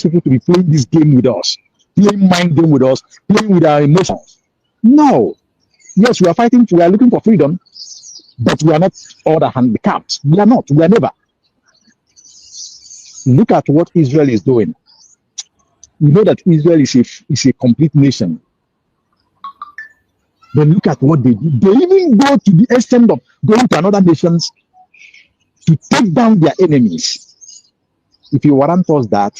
people to be playing this game with us, playing mind game with us, playing with our emotions. No. Yes, we are fighting, we are looking for freedom, but we are not all the handicapped. We are not. We are never. Look at what Israel is doing. We know that Israel is a complete nation. But look at what they do. They even go to the extent of going to another nations to take down their enemies. If you warrant us that,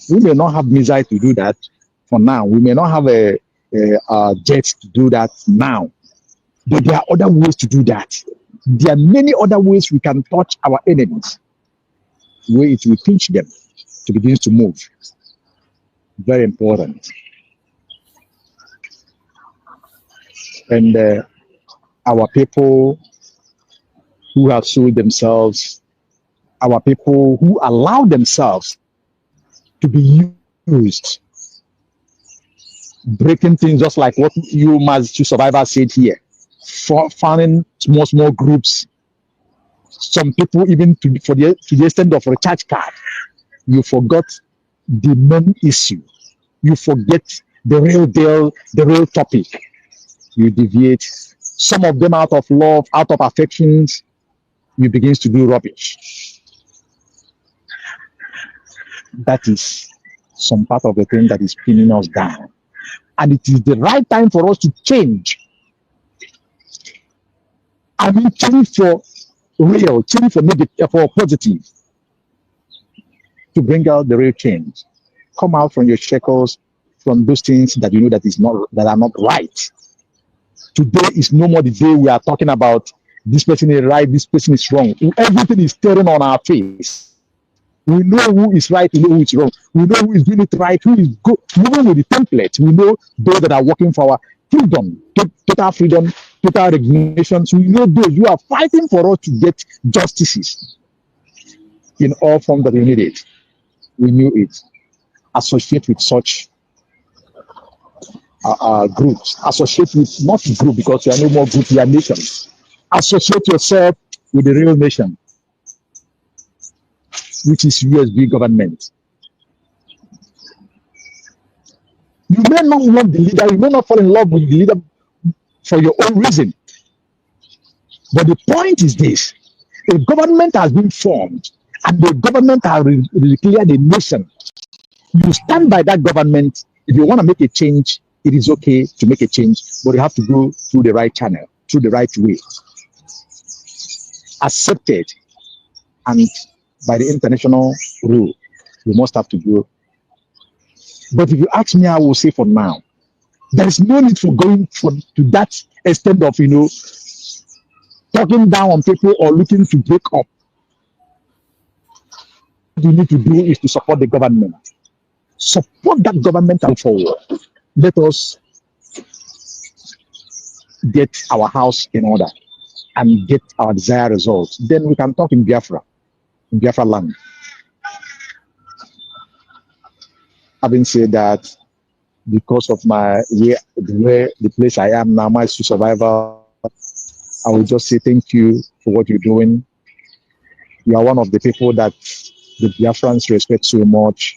we may not have missiles to do that for now. We may not have a jets to do that now. But there are other ways to do that. There are many other ways we can touch our enemies, where it will teach them to begin to move. Very important. And our people who have sold themselves, our people who allow themselves to be used, breaking things just like what you Master Survivor said here, founding small groups. Some people even to the extent of recharge card. You forgot the main issue. You forget the real deal, the real topic. You deviate. Some of them out of love, out of affections, you begin to do rubbish. That is some part of the thing that is pinning us down. And it is the right time for us to change. I mean, change for real, change for negative, for positive, to bring out the real change. Come out from your shackles, from those things that you know that are not right. Today is no more the day we are talking about this person is right, this person is wrong. Everything is staring on our face. We know who is right, we know who is wrong. We know who is doing it right, who is good. Even with the template, we know those that are working for our freedom, total freedom, total regulations. We know those who are fighting for us to get justices in all forms that we need it. We knew it. Associate with such groups. Associate with not group, because we are no more group, we are nations. Associate yourself with the real nation, which is USB government. You may not love the leader, you may not fall in love with the leader for your own reason. But the point is this: a government has been formed, and the government has declared a nation. You stand by that government. If you want to make a change, it is okay to make a change, but you have to go through the right channel, through the right way. Accepted, and by the international rule, you must have to go. But if you ask me, I will say for now, there is no need for going to that extent of, talking down on people or looking to break up. What you need to do is to support the government. Support that government and forward. Let us get our house in order and get our desired results. Then we can talk in Biafra land. Having said that, because of the place I am now, my survivor, I will just say thank you for what you're doing. You are one of the people that the Biafrans respect so much,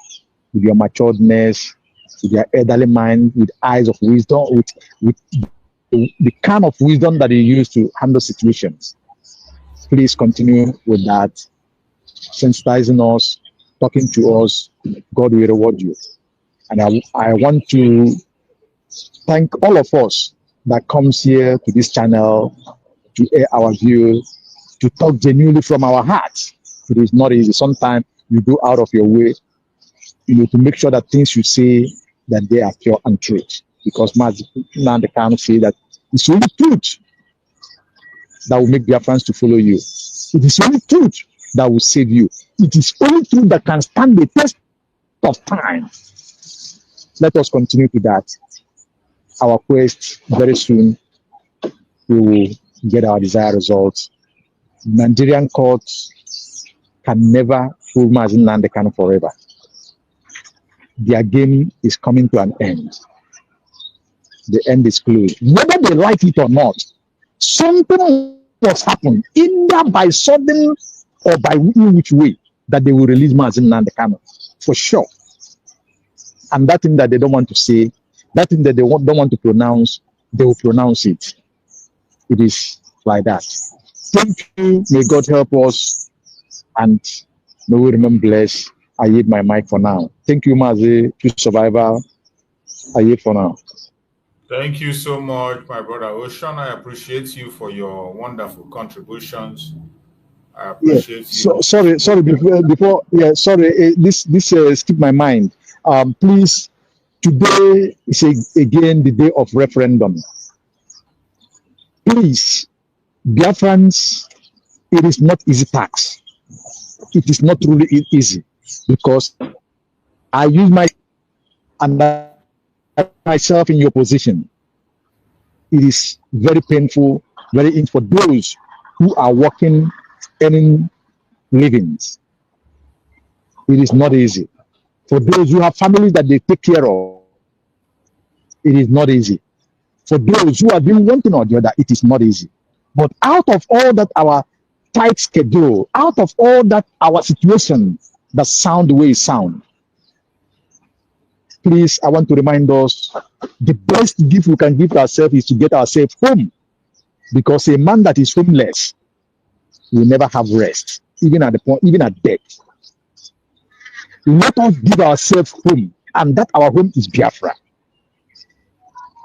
with your maturedness, with your elderly mind, with eyes of wisdom, with the kind of wisdom that you use to handle situations. Please continue with that, sensitizing us, talking to us. God will reward you. And I want to thank all of us that comes here to this channel to air our views, to talk genuinely from our hearts. It is not easy. Sometimes you go out of your way, to make sure that things you say, that they are pure and truth. Because now they can't say that it's only truth that will make Biafrans to follow you. It is only truth that will save you. It is only truth that can stand the test of time. Let us continue to that. Our quest, very soon, we will get our desired results. Nigerian courts can never fool Mazi Nnamdi Kanu forever. Their game is coming to an end. The end is closed. Whether they like it or not, something must happen, either by sudden or by which way, that they will release Mazi Nnamdi Kanu. For sure. And that thing that they don't want to say, that thing that they don't want to pronounce, they will pronounce it. It is like that. Thank you. May God help us, and may we remain blessed. I yield my mic for now. Thank you, Mazi, to survivor. I yield for now. Thank you so much, my brother Ocean. I appreciate you for your wonderful contributions. I appreciate you. Sorry. Before, this skipped my mind. Please, today is again the day of referendum. Please, Biafrans, it is not easy task. It is not really easy, because I use myself in your position. It is very painful, very for those who are working, earning livings. It is not easy. For those who have families that they take care of, it is not easy. For those who are doing one thing or the other, it is not easy. But out of all that, our tight schedule, out of all that, our situation that sound the way it sound, please, I want to remind us, the best gift we can give ourselves is to get ourselves home. Because a man that is homeless will never have rest, even at death. Let us give ourselves home, and that our home is Biafra.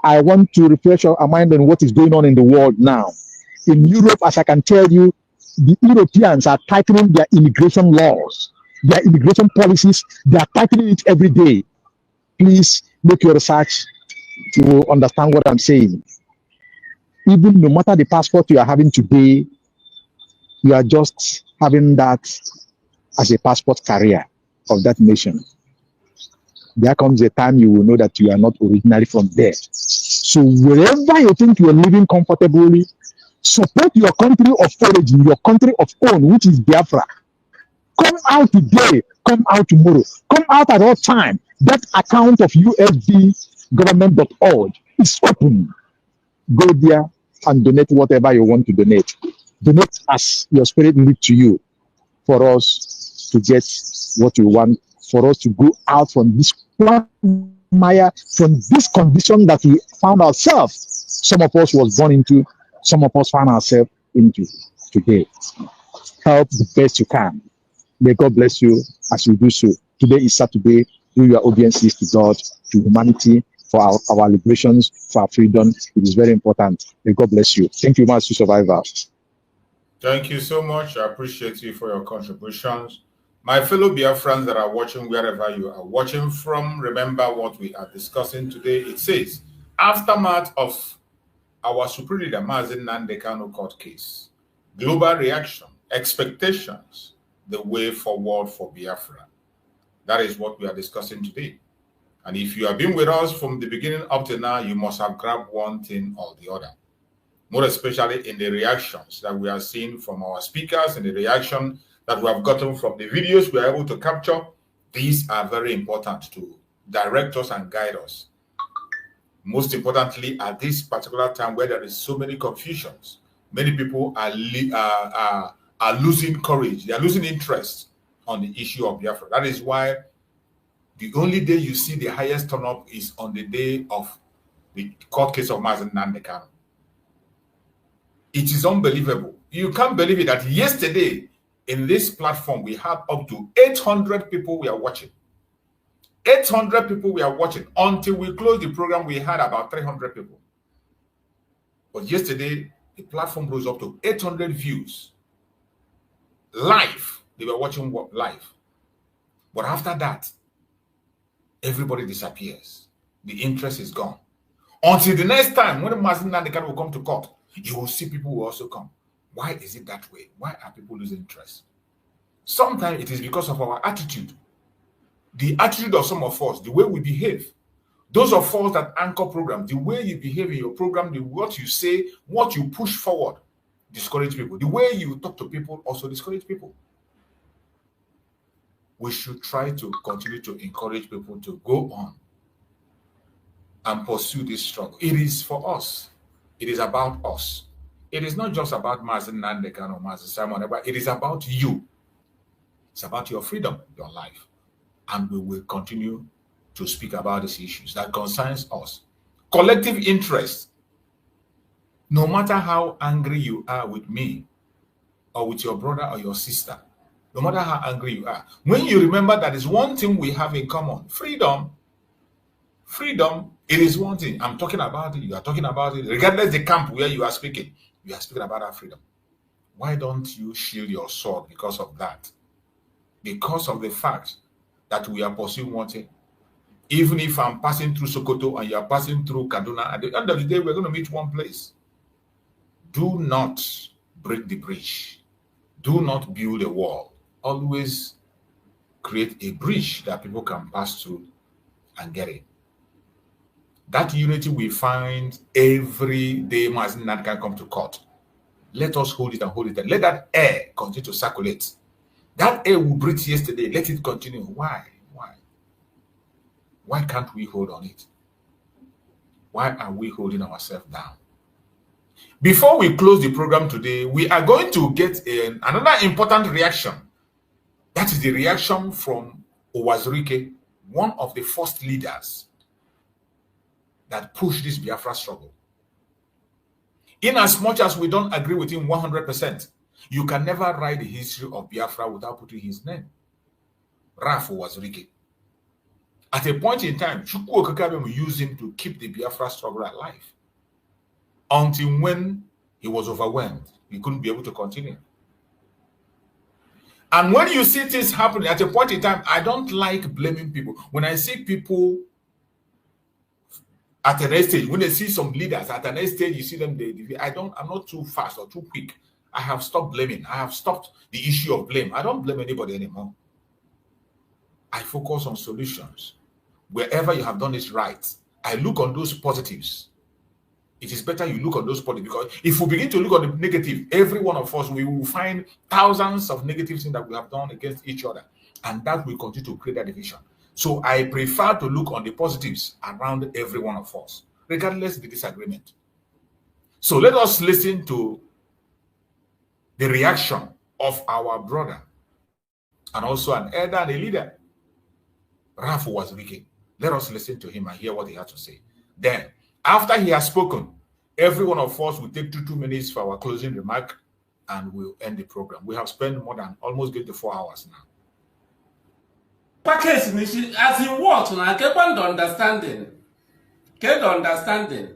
I want to refresh our mind on what is going on in the world now. In Europe, as I can tell you, the Europeans are tightening their immigration laws, their immigration policies. They are tightening it every day. Please make your research to understand what I'm saying. Even no matter the passport you are having today, you are just having that as a passport carrier of that nation. There comes a time you will know that you are not originally from there. So wherever you think you are living comfortably, support your country of origin, your country of own, which is Biafra. Come out today, come out tomorrow, come out at all time. That account of usdgovernment.org is open. Go there and donate whatever you want to donate. Donate as your spirit leads to you, for us to get what we want, for us to go out from this mire, from this condition that we found ourselves. Some of us was born into, some of us found ourselves into today. Help the best you can. May God bless you as you do so. Today is Saturday. Do your obediences to God, to humanity, for our liberations, for our freedom. It is very important. May God bless you. Thank you, Master Survivor. Thank you so much. I appreciate you for your contributions. My fellow Biafrans that are watching, wherever you are watching from, remember what we are discussing today. It says, aftermath of our Supreme Leader Mazi Nnamdi Kanu court case, global reaction, expectations, the way forward for Biafra. That is what we are discussing today. And if you have been with us from the beginning up to now, you must have grabbed one thing or the other. More especially in the reactions that we are seeing from our speakers and the reaction that we have gotten from the videos we are able to capture. These are very important to direct us and guide us. Most importantly, at this particular time where there is so many confusions, many people are losing courage. They are losing interest on the issue of Biafra. That is why the only day you see the highest turn-up is on the day of the court case of Mazi Nnamdi Kanu. It is unbelievable. You can't believe it that yesterday in this platform we had up to 800 people we are watching. 800 people we are watching. Until we closed the program, we had about 300 people. But yesterday, the platform rose up to 800 views. Live. They were watching live. But after that, everybody disappears. The interest is gone. Until the next time, when Mazi Nnamdi Kanu will come to court, you will see people will also come. Why is it that way? Why are people losing interest? Sometimes it is because of our attitude. The attitude of some of us, the way we behave. Those of us that anchor programs, the way you behave in your program, what you say, what you push forward, discourage people. The way you talk to people also discourage people. We should try to continue to encourage people to go on and pursue this struggle. It is for us. It is about us. It is not just about Mazi Nnamdi Kanu or Mazi Simon, but it is about you. It's about your freedom, your life. And we will continue to speak about these issues that concerns us. Collective interest. No matter how angry you are with me or with your brother or your sister, no matter how angry you are, when you remember that is one thing we have in common, freedom. Freedom, it is one thing. I'm talking about it, you are talking about it, regardless the camp where you are speaking about our freedom. Why don't you shield your sword because of that? Because of the fact that we are pursuing one thing. Even if I'm passing through Sokoto and you are passing through Kaduna, at the end of the day, we're going to meet one place. Do not break the bridge. Do not build a wall. Always create a bridge that people can pass through and get in. That unity we find every day, that can come to court. Let us hold it and hold it. And let that air continue to circulate. That air we breathed yesterday, let it continue. Why? Why can't we hold on it? Why are we holding ourselves down? Before we close the program today, we are going to get another important reaction. That is the reaction from Owazurike, one of the first leaders that pushed this Biafra struggle. In as much as we don't agree with him 100%, you can never write the history of Biafra without putting his name. Raf Owazurike. At a point in time, Chukwu Okekabem used him to keep the Biafra struggle alive. Until when he was overwhelmed, he couldn't be able to continue. And when you see things happening at a point in time, I don't like blaming people. When I see people at an stage, when they see some leaders at an stage, you see them, I'm not too fast or too quick. I have stopped blaming. I have stopped the issue of blame. I don't blame anybody anymore. I focus on solutions. Wherever you have done it right, I look on those positives. It is better you look on those positives, because if we begin to look on the negative, every one of us, we will find thousands of negative things that we have done against each other, and that will continue to create that division. So I prefer to look on the positives around every one of us, regardless of the disagreement. So let us listen to the reaction of our brother and also an elder and a leader, Rafu Wazirike. Let us listen to him and hear what he had to say. Then, after he has spoken, every one of us will take 2 minutes for our closing remark and we'll end the program. We have spent more than almost getting to 4 hours now. Package as in what? Now, get understanding. Get understanding.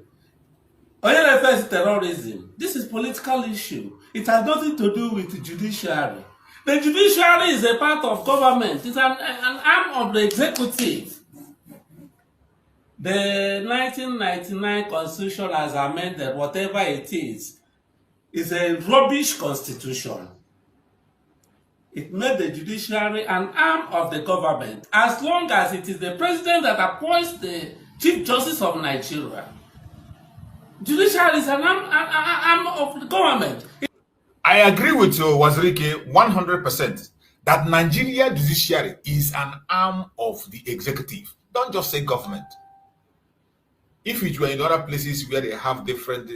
First terrorism. This is political issue. It has nothing to do with the judiciary. The judiciary is a part of government. It's an arm of the executive. The 1999 Constitution as amended, whatever it is a rubbish constitution. It made the judiciary an arm of the government, as long as it is the president that appoints the Chief Justice of Nigeria. Judiciary is an arm of the government. I agree with you, Wazirike, 100%, that Nigeria judiciary is an arm of the executive. Don't just say government. If it were in other places where they have different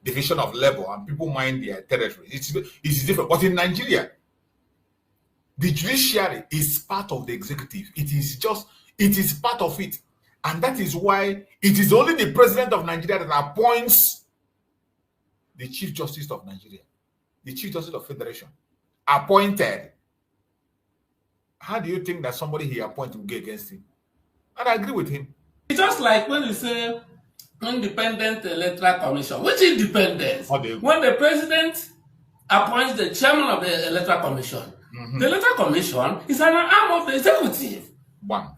division of labor and people mind their territory, it's different. But in Nigeria, the judiciary is part of the executive. It is part of it. And that is why it is only the president of Nigeria that appoints the Chief Justice of Nigeria, the Chief Justice of Federation, appointed. How do you think that somebody he appointed will go against him? And I agree with him. It's just like when you say independent electoral commission. Which independence? When the president appoints the chairman of the electoral commission, the electoral commission is an arm of the executive. One.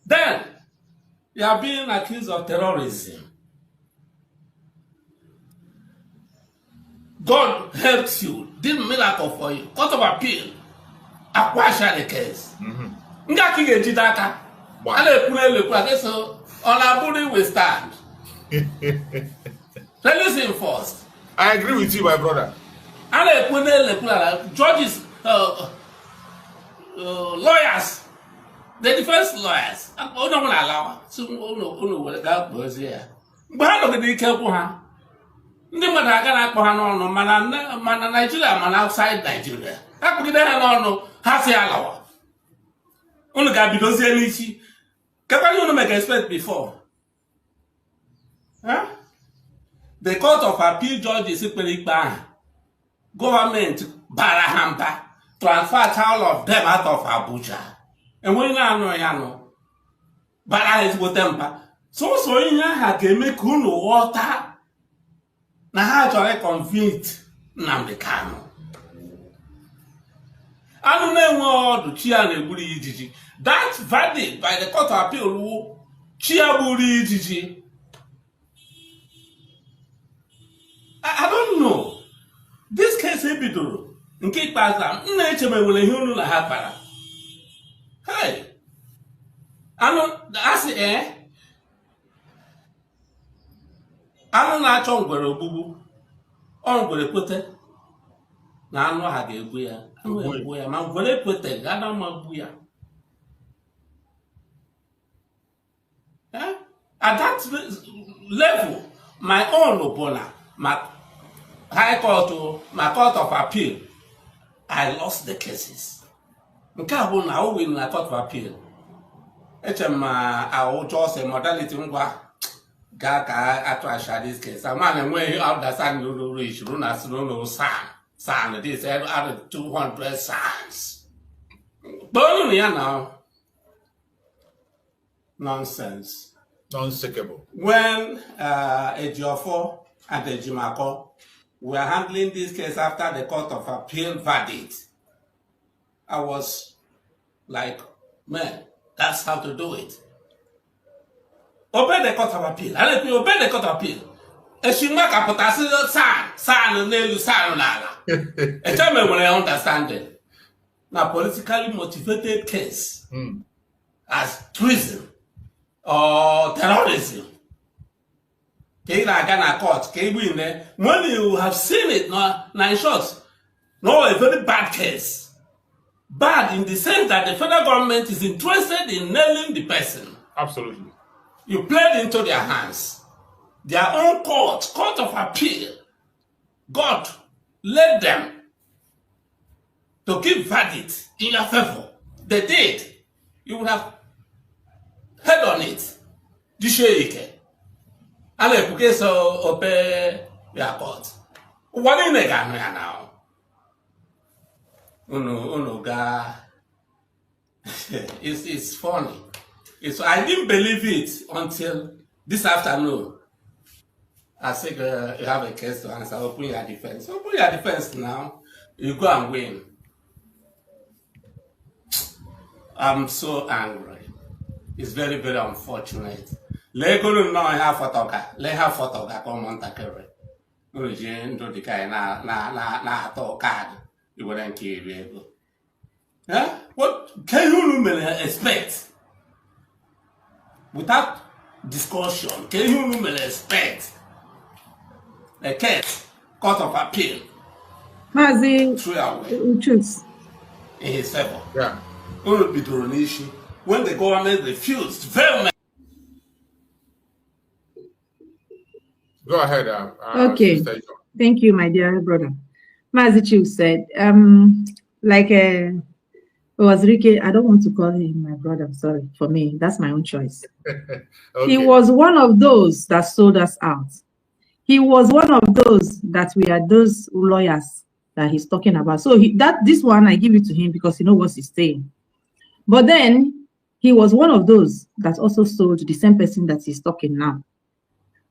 Then you are being accused of terrorism. God helps you, did miracle for you. Court of appeal, acquire the case. So on our body we stand. Release him first. I agree with you, my brother. Judges, lawyers, the defense lawyers. Oh no, allow. So will go here. But look at the careful. Man, Nigeria, man outside Nigeria. I put it on no, has allow. Unu ga bidozie n'isi. Kekwa unu make expect before. Huh? The Court of Appeal judges government barahamba transfer all of them out of Abuja. And when I know bara is with them. So in ha ga-eme ka unu ghọta na ha chọrọ convict Nnamdi Kanu. Anu na-enwe ọdụ chi ya na-egburu ijiji. That verdict by the Court of Appeal wu chi ya gburu ijiji. I don't know. This case ebidoro nke ikpeazụ m na-eche ma enwere ihe unu na ha kpara. Hey, anu asị anụ na-achọ ngwere ogbugbu ọ ngwere kwete na anụ ha ga-egbu ya anụ egbu ya ma ngwere kwete ga-ana ma gbu ya. At that level, my own bụ na my High Court, my Court of Appeal, I lost the cases. Nke a bụ na o win na Court of Appeal. I will just a modality ngwa ga ka attract this case. A man enweghị understand no reach runa no san this added 200 sans. But ya now nonsense. Non-stickable. When Ejiofor and Ejimako were handling this case after the Court of Appeal verdict, I was like, man, that's how to do it. Obey the Court of Appeal. I let me obey the Court of Appeal. And she make a potassium san, nail, san, and tell me when I understand it. Now, politically motivated case as treason or terrorism. When you have seen it, in short, a very bad case. Bad in the sense that the federal government is interested in nailing the person. Absolutely. You played into their hands. Their own court of appeal, God led them to give verdict in your favor. They did. You would have heard on it. And the case obey their court. What in the Ghana now? It's funny. I didn't believe it until this afternoon. I said, you have a case to answer. Open your defense. Open your defense now. You go and win. I'm so angry. It's very, very unfortunate. Let go now have photoga. Let have photoga come on takere. Do the guy na to card. You wouldn't kill you. Yeah? What can you expect? Without discussion, can you expect a case, Court of Appeal, choose in his favor? Yeah. When the government refused very much. Go ahead. Okay. Sister. Thank you, my dear brother. Mazi Chief said, it was Ricky. I don't want to call him my brother. I'm sorry. For me, that's my own choice. Okay. He was one of those that sold us out. He was one of those that we are those lawyers that he's talking about. So this one, I give it to him because he knows what he's saying. But then he was one of those that also sold the same person that he's talking now.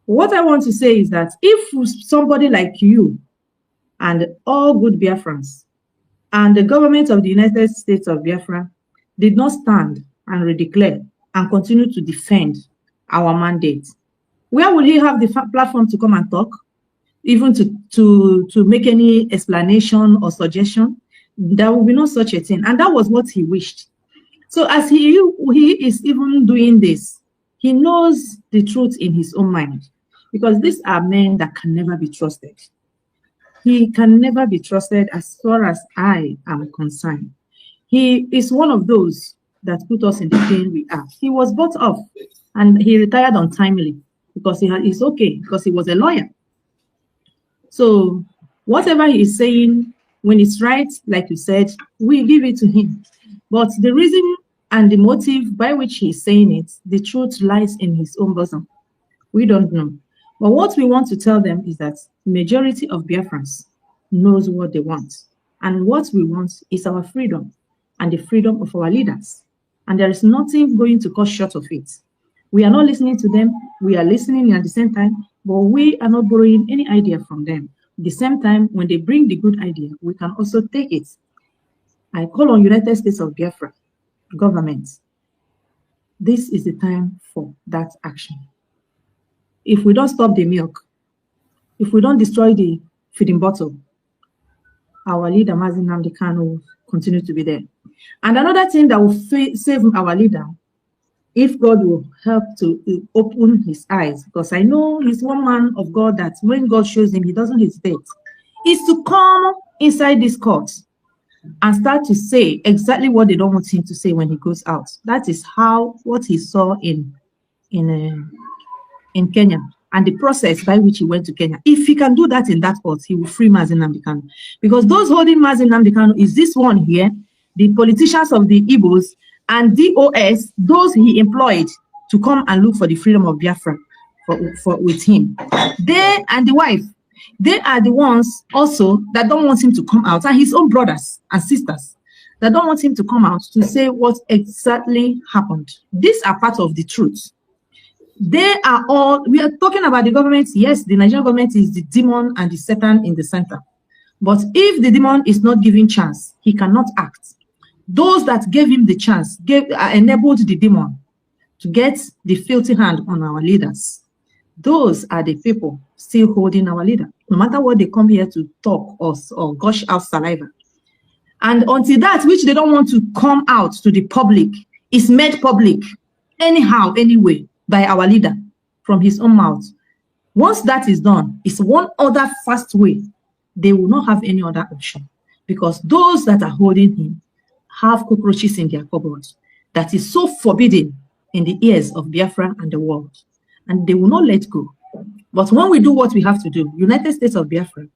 What I want to say is that if somebody like you and all good Biafrans and the government of the United States of Biafra did not stand and redeclare and continue to defend our mandate, where will he have the platform to come and talk, even to make any explanation or suggestion? There will be no such a thing. And that was what he wished. So as he is even doing this, he knows the truth in his own mind, because these are men that can never be trusted. He can never be trusted as far as I am concerned. He is one of those that put us in the pain we are. He was bought off and he retired untimely because he's okay, because he was a lawyer. So whatever he is saying, when it's right, like you said, we give it to him. But the reason And the motive by which he's saying it, the truth lies in his own bosom. We don't know. But what we want to tell them is that majority of Biafrans knows what they want. And what we want is our freedom and the freedom of our leaders. And there is nothing going to cut short of it. We are not listening to them. We are listening at the same time, but we are not borrowing any idea from them. At the same time, when they bring the good idea, we can also take it. I call on United States of Biafra government. This is the time for that action. If we don't stop the milk, if we don't destroy the feeding bottle, our leader, Mazi Nnamdi Kanu, will continue to be there. And another thing that will save our leader, if God will help to open his eyes, because I know he's one man of God that when God shows him, he doesn't hesitate, is to come inside this court and start to say exactly what they don't want him to say when he goes out. That is what he saw in Kenya, and the process by which he went to Kenya. If he can do that in that court, he will free Mazi Nnamdi Kanu. Because those holding Mazi Nnamdi Kanu is this one here, the politicians of the Igbos and DOS, those he employed to come and look for the freedom of Biafra with him. They and the wife, they are the ones also that don't want him to come out, and his own brothers and sisters that don't want him to come out to say what exactly happened. These are part of the truth. They are all, we are talking about the government. Yes, the Nigerian government is the demon and the Satan in the center. But if the demon is not given chance, he cannot act. Those that gave him the chance, enabled the demon to get the filthy hand on our leaders. Those are the people still holding our leader, no matter what they come here to talk us or gush out saliva. And until that which they don't want to come out to the public is made public, anyhow, anyway, by our leader from his own mouth. Once that is done, it's one other fast way. They will not have any other option, because those that are holding him have cockroaches in their cupboards that is so forbidden in the ears of Biafra and the world, and they will not let go. But when we do what we have to do, United States of Biafra,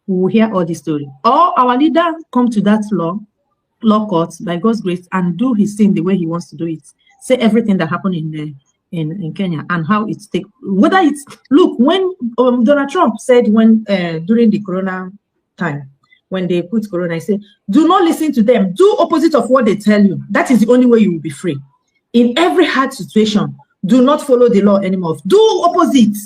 we will hear all this story. Or our leader come to that law court by God's grace and do his thing the way he wants to do it. Say everything that happened in Kenya and how it's take, whether it's, look, when Donald Trump said during the corona time, when they put corona, I said, do not listen to them, do opposite of what they tell you. That is the only way you will be free. In every hard situation, do not follow the law anymore. Do opposite,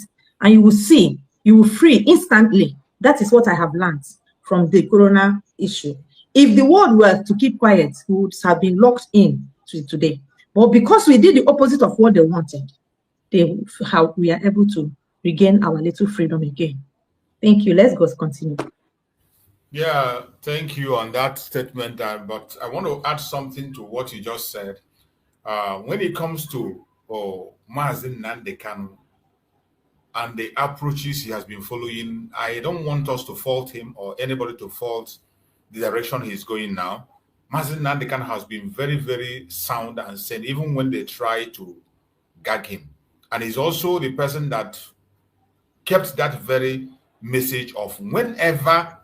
and you will see, you will free instantly. That is what I have learned from the corona issue. If the world were to keep quiet, we would have been locked in today. But because we did the opposite of what they wanted, we are able to regain our little freedom again. Thank you. Let's go continue. Yeah, thank you on that statement. But I want to add something to what you just said. When it comes to Mazi Nnamdi Kanu and the approaches he has been following, I don't want us to fault him or anybody to fault the direction he's going now. Mazi Nnamdi Kanu has been very, very sound and sane, even when they try to gag him. And he's also the person that kept that very message of whenever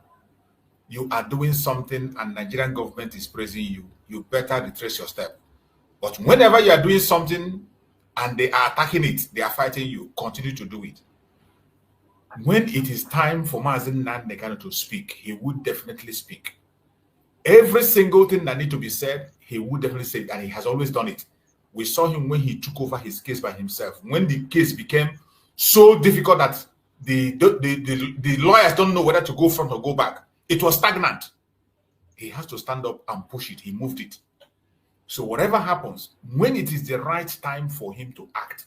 you are doing something and Nigerian government is praising you, you better retrace your step. But whenever you are doing something and they are attacking it, they are fighting you, continue to do it. When it is time for Mazi Nnamdi Kanu to speak, he would definitely speak. Every single thing that needs to be said, he would definitely say it, and he has always done it. We saw him when he took over his case by himself. When the case became so difficult that the lawyers don't know whether to go front or go back, it was stagnant. He has to stand up and push it. He moved it. So whatever happens, when it is the right time for him to act,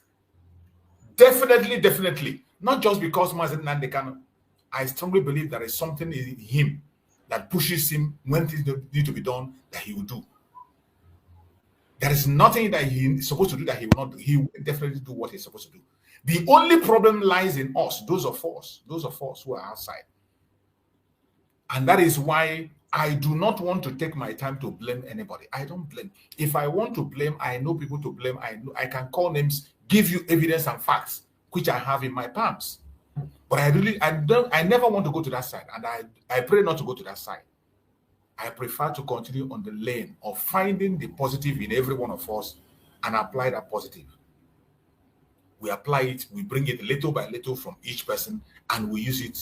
definitely, not just because Mazi Nnamdi Kanu, I strongly believe there is something in him that pushes him when things need to be done that he will do. There is nothing that he is supposed to do that he will not do. He will definitely do what he's supposed to do. The only problem lies in us, those of us who are outside. And that is why I do not want to take my time to blame anybody. I don't blame. If I want to blame, I know people to blame. I can call names, give you evidence and facts, which I have in my palms. But I never want to go to that side. And I pray not to go to that side. I prefer to continue on the lane of finding the positive in every one of us and apply that positive. We apply it, we bring it little by little from each person, and we use it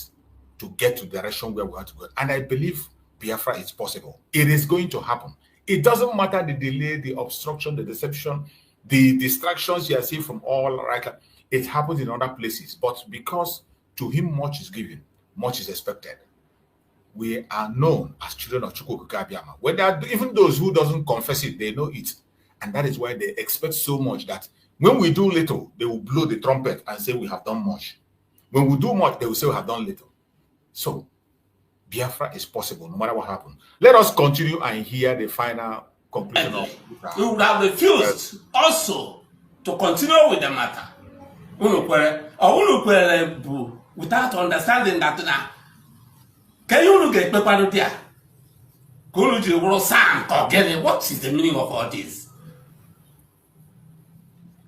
to get to the direction where we want to go. And I believe Biafra is possible. It is going to happen. It doesn't matter the delay, the obstruction, the deception, the distractions you are seeing from all right. It happens in other places. But because to him much is given, much is expected. We are known as children of Chukwuka Abiyama. Whether even those who doesn't confess it, they know it. And that is why they expect so much that when we do little, they will blow the trumpet and say we have done much. When we do much, they will say we have done little. So, Biafra is possible, no matter what happens. Let us continue and hear the final conclusion of we would have refused also to continue with the matter. Without understanding that now. Can you get prepared there? What is the meaning of all this?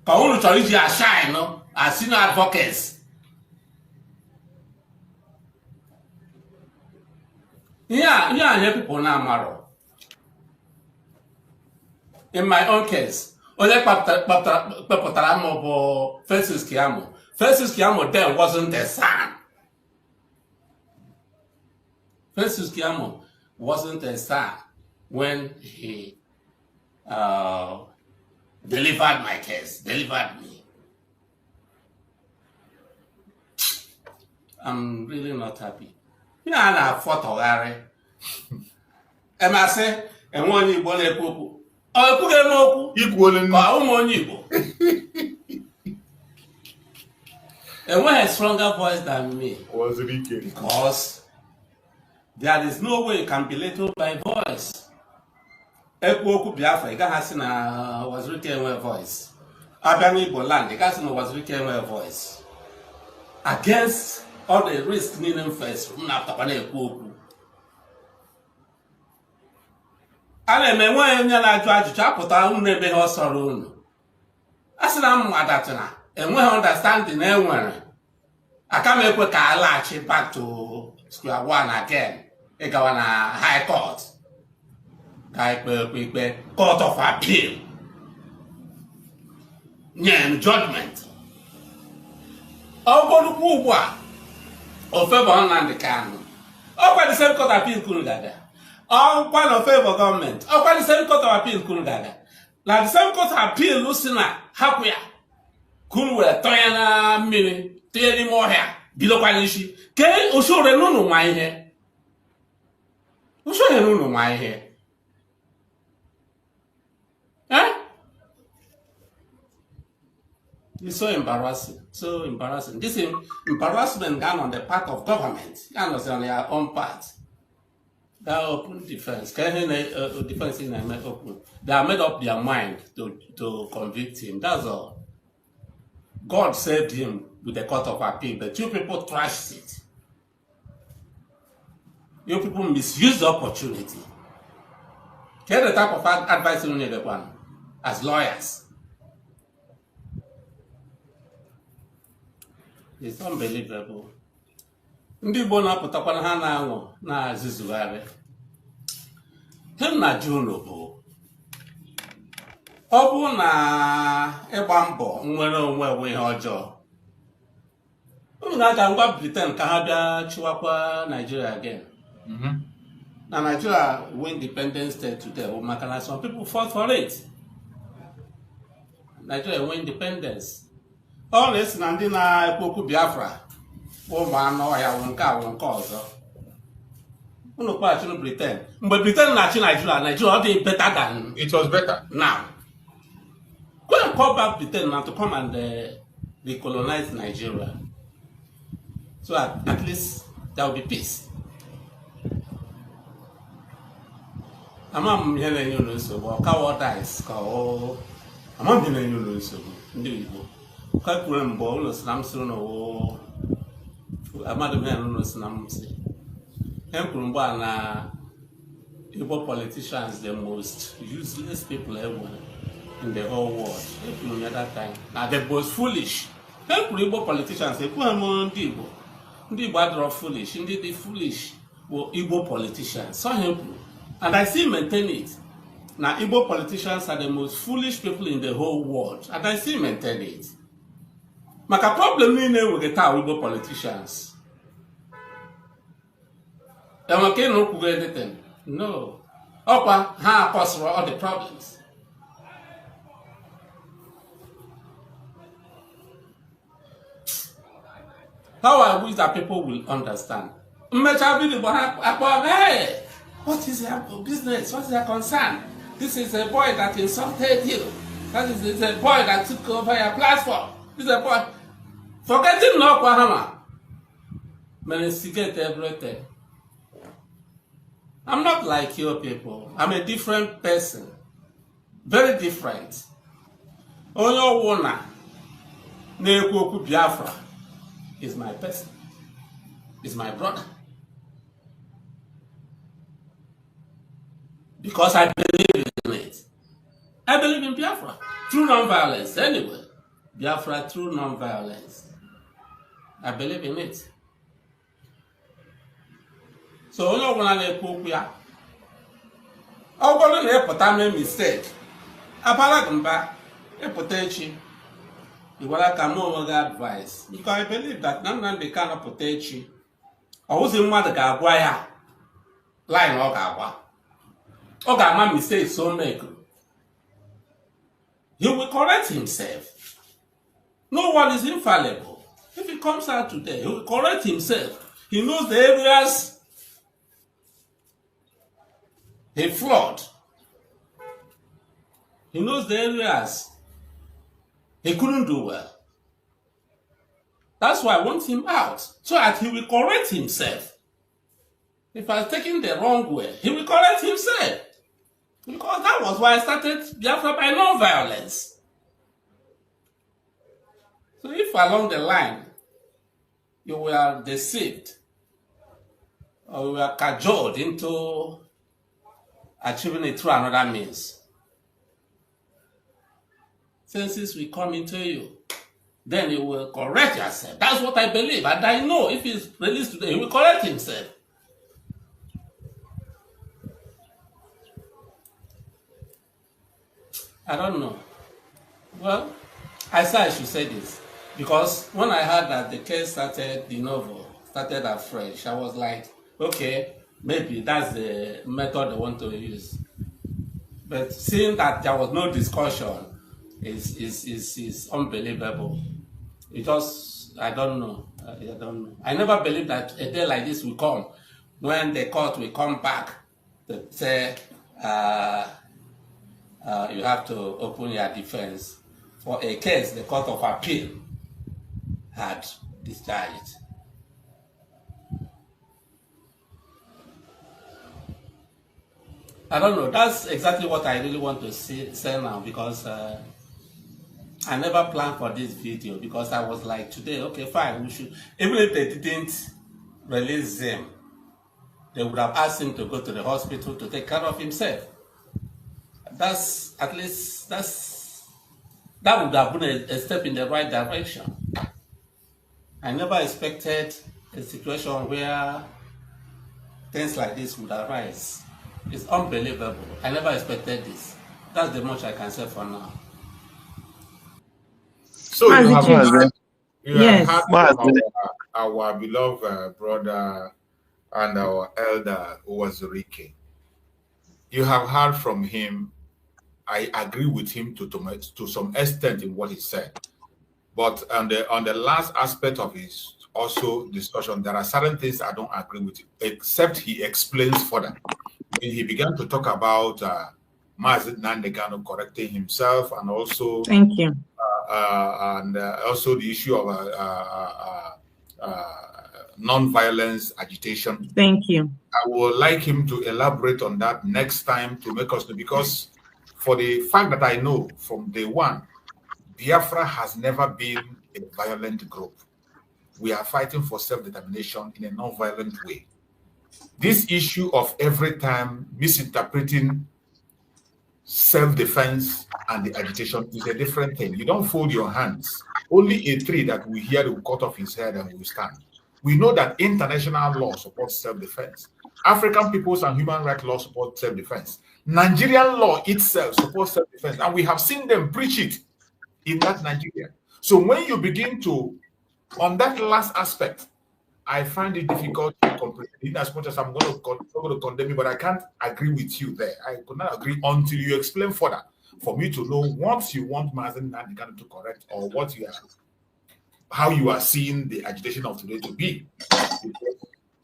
Can you shine as senior advocates? Yeah, people now, Maro. In my own case, Festus Kiamo then wasn't a son. Festus Kiamo wasn't a son when he delivered my case, delivered me. I'm really not happy. I fought already. And I say, and one you want to go. Oh, equal and and one has stronger voice than me. Was it because there is no way it can be little by voice. Ekwoku Biafra, you can't have was written with voice. Abani Boland, you can't was written with voice. Against all the risk needing first, after Ekwoku. I mean, when you're not judge, put on the big sorrow. I said, I'm Madatana, and when understanding anywhere, I can't make a latch back to square one again. I go on a high court. Court of appeal. Name judgment. I'll go to Kuwa. Or favor on the can. Oh, by the same court of appeal couldn't gather. Oh, one of favor government. Oh, by the same court of appeal couldn't gather. Now the same court of appeal, Lucina, Hakuya. Couldn't wear Toyana Mini, Teddy Mohair, below Panishi. Can you show the no my hair? Who show you my hair? Eh? It's so embarrassing. So embarrassing. This embarrassment done on the part of government. And on their own part. That open defense. Defense in open. They have made up their mind to convict him. That's all. God saved him with the court of appeal. But you people trashed it. You people misuse the opportunity. Here's the type of advice you need one as lawyers. It's unbelievable. Ndị Igbo na-apụtakwana ha na-anwụ na-azụzugharị. Hem na Juno bụ ọ bụ na ịgba mbọ nwere onwe ihe ọjọọ. Unu ga-aja ngwa Britain ka ha bịa chịwakwa Nigeria again. Now Nigeria win independence state today. Some people fought for it. Nigeria win independence. All this na ndị na-ekwu Biafra. Ụmụ anụ ọhịa wụ nke a wụ nke ọzọ. Unu kpachiri Britain. Mgbe Britain na-achị Nigeria, Nigeria ọ dị better than it was better. Now. Go and call back Britain now to come and decolonize Nigeria. So at least there will be peace. Amam here na nyolo nsogbu ọka wọdais ka ọ amam here na nyolo nsogbu ndị Igbo ka kwuru mbọ ụlọ si na m sịrị na o amadu m ya n'ụlọ si na m sị em kwuru mgbe a na Igbo politicians the most useless people ever in the whole world. Em kwuru me that time na the most foolish. Em kwuru Igbo politicians ekwu ha m ndị Igbo adịrọ foolish ndị dị foolish were Igbo politicians. So em kwuru And I still maintain it. Now, Igbo politicians are the most foolish people in the whole world. And I still maintain it. Maka problem niile with the Igbo politicians. Am I not anything? No. Opa, ha cause all the problems. How I wish that people will understand. Hey, what is your business? What is your concern? This is a boy that insulted you. That is a boy that took over your platform. This is a boy. Forgetting no Oklahoma. Man, instigate everything. I'm not like your people. I'm a different person. Very different. Onye Wona na-ekwu Biafra is my person. Is my brother. Because I believe in it. I believe in Biafra. Through non-violence, anyway. Biafra through non-violence. I believe in it. So, onye ọbụla na-ekwu okwu ya, ọ bụrụ na ịpụta mee mistake, abara gị mba, ịpụta echi, ịgwara ka m onwe gị advice. Because I believe that na Nnamdi Kanu pụta echi, ọ wụzi mmadụ ga-agwa ya line ọ ga-agwa. Ọ ga-ama mistake so make. He will correct himself. No one is infallible. If he comes out today, he will correct himself. He knows the areas he flawed. He knows the areas he couldn't do well. That's why I want him out, so that he will correct himself. If I've taken the wrong way, he will correct himself. Because that was why I started Biafra by non-violence. So if along the line you were deceived or you were cajoled into achieving it through another means, senses will come into you. Then you will correct yourself. That's what I believe. And I know if he's released today, he will correct himself. I don't know. Well, I said I should say this. Because when I heard that the case started de novo, started afresh, I was like, okay, maybe that's the method they want to use. But seeing that there was no discussion is unbelievable. It just, I don't know. I never believed that a day like this will come when the court will come back to say you have to open your defense for a case the Court of Appeal had discharged. I don't know. That's exactly what I really want to say now, because I never planned for this video, because I was like, today, okay, fine, we should. Even if they didn't release him, they would have asked him to go to the hospital to take care of himself. That's, at least, that would have been a step in the right direction. I never expected a situation where things like this would arise. It's unbelievable. I never expected this. That's the much I can say for now. So you have had Yes. our beloved brother and our elder Owazurike. You have heard from him. I agree with him to some extent in what he said. But on the last aspect of his also discussion, there are certain things I don't agree with, except he explains further. When he began to talk about Mazi Nnamdi Kanu correcting himself, and also Thank you. And also the issue of non-violence agitation. Thank you. I would like him to elaborate on that next time to make us know, because for the fact that I know from day one, Biafra has never been a violent group. We are fighting for self-determination in a non-violent way. This issue of every time misinterpreting self-defense and the agitation is a different thing. You don't fold your hands. Only a tree that we hear will cut off his head and will stand. We know that international law supports self-defense. African peoples and human rights law support self-defense. Nigerian law itself supports self-defense, and we have seen them preach it in that Nigeria. So when you begin to, on that last aspect, I find it difficult to comprehend. In as much as I'm going to condemn you, but I can't agree with you there. I could not agree until you explain further for me to know what you want Mazen Nandikano to correct, or what you are, how you are seeing the agitation of today to be.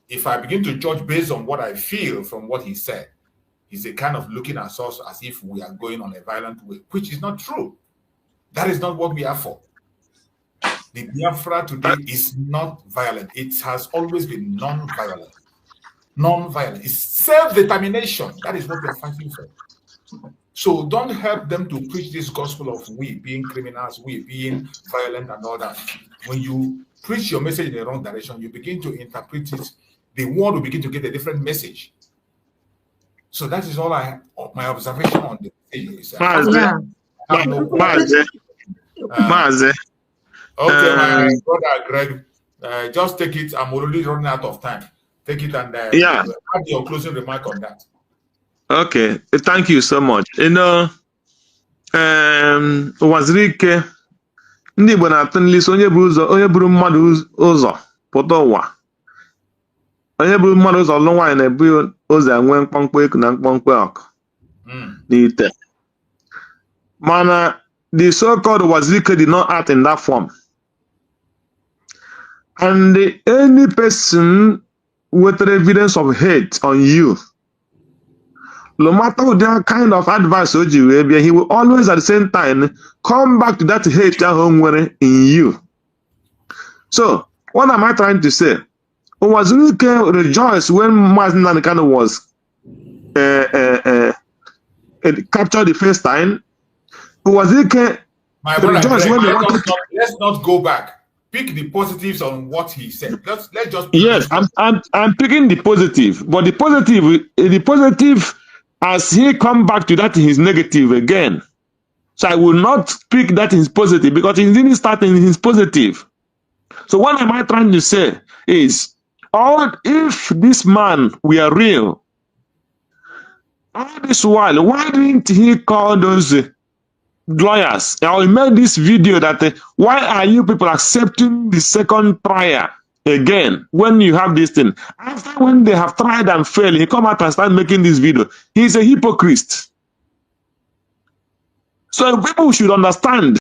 If I begin to judge based on what I feel from what he said, he's a kind of looking at us as if we are going on a violent way, which is not true. That is not what we are for. The Biafra today is not violent. It has always been non-violent. Non-violent. It's self-determination. That is what we're fighting for. So don't help them to preach this gospel of we being criminals, we being violent and all that. When you preach your message in the wrong direction, you begin to interpret it. The world will begin to get a different message. So that is all my observation on the thing. Okay, my brother Greg, just take it. I'm already running out of time. Take it and have your closing remark on that. Okay, thank you so much. You know, Wazirike, ndị Igbo na-atụ nlisi onye buru mmadụ ụzọ pụta ụwa. Onye buru mmadụ ụzọ lụ nwaanyị na-ebu ụzọ enwe mkpọmkpọ eku na mkpọmkpọ ọkụ n'ite. Mana the so-called Wazirike did not act in that form. And any person with evidence of hate on you, no matter what kind of advice he will always at the same time come back to that hate in you. So, what am I trying to say? Wazirike rejoiced when Mazen Nandikano was captured the first time. Wazirike rejoiced when let's not go back. Pick the positives on what he said. Let's just. Yes, I'm picking the positive, but the positive as he come back to that his negative again. So I will not pick that his positive because he didn't start in his positive. So what am I trying to say is, if this man were real, all this while, why didn't he call those lawyers? I made this video that why are you people accepting the second trial again when you have this thing? After when they have tried and failed, he come out and start making this video. He's a hypocrite. So people should understand